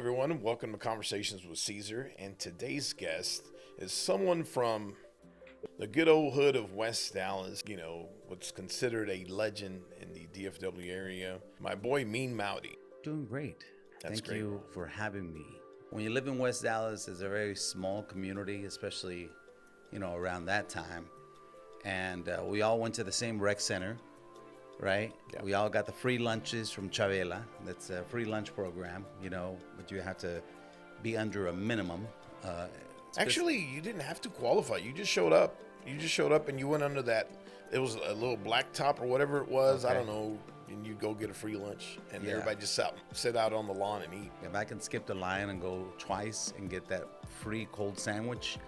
everyone, and welcome to Conversations with Cesar. And today's guest is someone from the good old hood of West Dallas, what's considered a legend in the DFW area. My boy, Mean Mowdy. Doing great. That's Thank great. you for having me. When you live in West Dallas, it's a very small community, especially, around that time. And we all went to the same rec center, right? Yeah. We all got the free lunches from Chavela. That's a free lunch program, but you have to be under a minimum. Actually, you didn't have to qualify. You just showed up. And you went under that. It was a little black top or whatever it was. Okay. I don't know. And you go get a free lunch. And Yeah. everybody just sit out on the lawn and eat. If I can skip the line and go twice and get that free cold sandwich,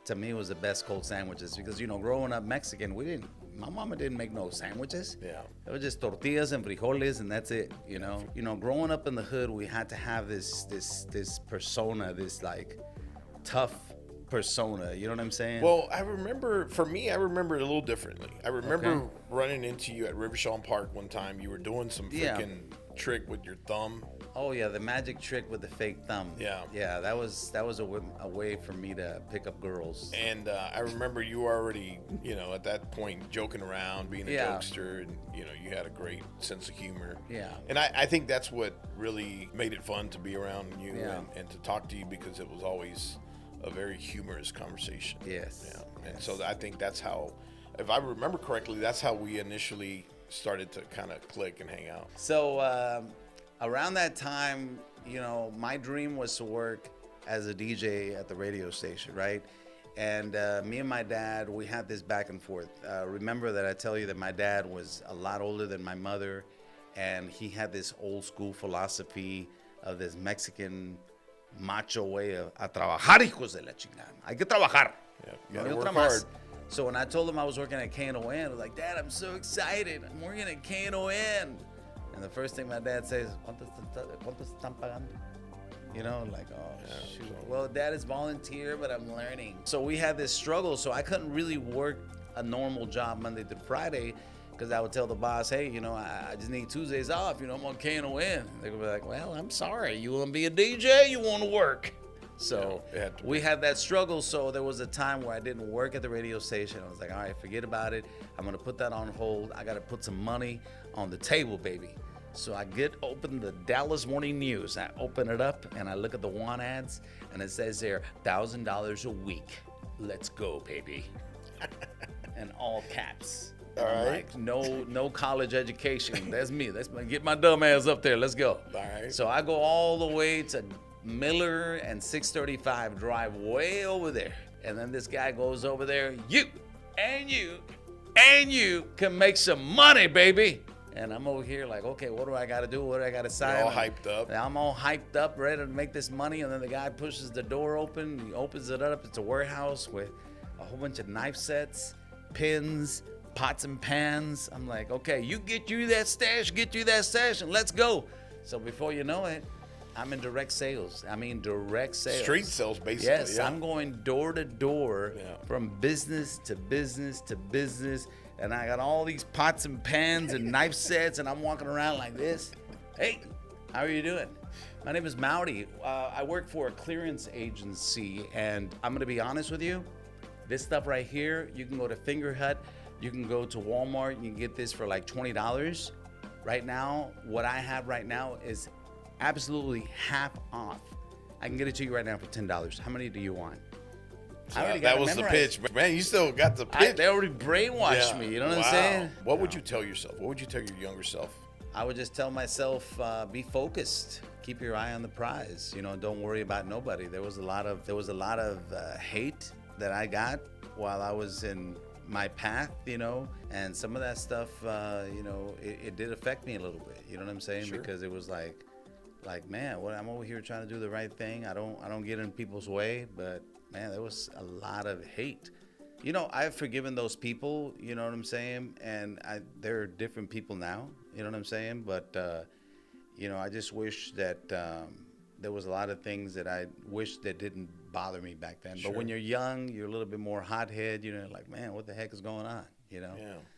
to me it was the best cold sandwiches because growing up Mexican, my mama didn't make no sandwiches. Yeah. It was just tortillas and frijoles and that's it. Growing up in the hood, we had to have this persona, this like tough persona. You know what I'm saying? Well, I remember it a little differently. I remember running into you at Rivershaw Park one time. You were doing some freaking trick with your thumb. Oh yeah, the magic trick with the fake thumb. Yeah. Yeah, that was a way for me to pick up girls. And I remember you were already, at that point joking around, being a jokester, and you had a great sense of humor. Yeah. And I think that's what really made it fun to be around you Yeah. and to talk to you, because it was always a very humorous conversation. Yes. Yeah. And so I think that's how, if I remember correctly, that's how we initially started to kind of click and hang out. So around that time, my dream was to work as a DJ at the radio station, right? And me and my dad, we had this back and forth. Remember that I tell you that my dad was a lot older than my mother, and he had this old school philosophy of this Mexican macho way of a trabajar, hijos de la chingada. Hay que trabajar. Yeah, you No gotta hay work otra más. hard. So when I told him I was working at KNON, I was like, Dad, I'm so excited. I'm working at KNON. And the first thing my dad says, ¿Cuántos están pagando? Shoot. Well, Dad, it's volunteer, but I'm learning. So we had this struggle. So I couldn't really work a normal job Monday to Friday, because I would tell the boss, hey, I just need Tuesdays off. I'm on KNON. They would be like, well, I'm sorry. You want to be a DJ? You want to work? So we had that struggle. So there was a time where I didn't work at the radio station. I was like, all right, forget about it. I'm going to put that on hold. I got to put some money on the table, baby. So I open the Dallas Morning News. I open it up and I look at the want ads, and it says there, $1,000 a week. Let's go, baby. In all caps. All right. Like, no college education. That's me. Get my dumb ass up there. Let's go. All right. So I go all the way to Miller and 635, drive way over there. And then this guy goes over there, you can make some money, baby. And I'm over here like, okay, what do I got to do? What do I got to sign? You're all hyped up. I'm all hyped up, ready to make this money. And then the guy pushes the door open. He opens it up. It's a warehouse with a whole bunch of knife sets, pins, pots and pans. I'm like, okay, you get you that stash, and let's go. So before you know it, I'm in direct sales. Street sales, basically. Yes, yeah. I'm going door to door, Yeah. from business to business to business. And I got all these pots and pans and knife sets, and I'm walking around like this. Hey, how are you doing? My name is Mowdy. I work for a clearance agency, and I'm going to be honest with you. This stuff right here, you can go to Finger Hut. You can go to Walmart. You can get this for like $20. Right now, what I have right now is absolutely half off. I can get it to you right now for $10. How many do you want? That was the pitch. Man, you still got the pitch. They already brainwashed me. You know what I'm saying? What would you tell yourself? What would you tell your younger self? I would just tell myself, be focused. Keep your eye on the prize. Don't worry about nobody. There was a lot of hate that I got while I was in my path, and some of that stuff, it did affect me a little bit. You know what I'm saying? Sure. Because it was like, man, I'm over here trying to do the right thing. I don't get in people's way, but man, there was a lot of hate. I've forgiven those people, you know what I'm saying? And they're different people now, you know what I'm saying? But, I just wish that there was a lot of things that I wish that didn't bother me back then. Sure. But when you're young, you're a little bit more hothead, like, man, what the heck is going on, Yeah.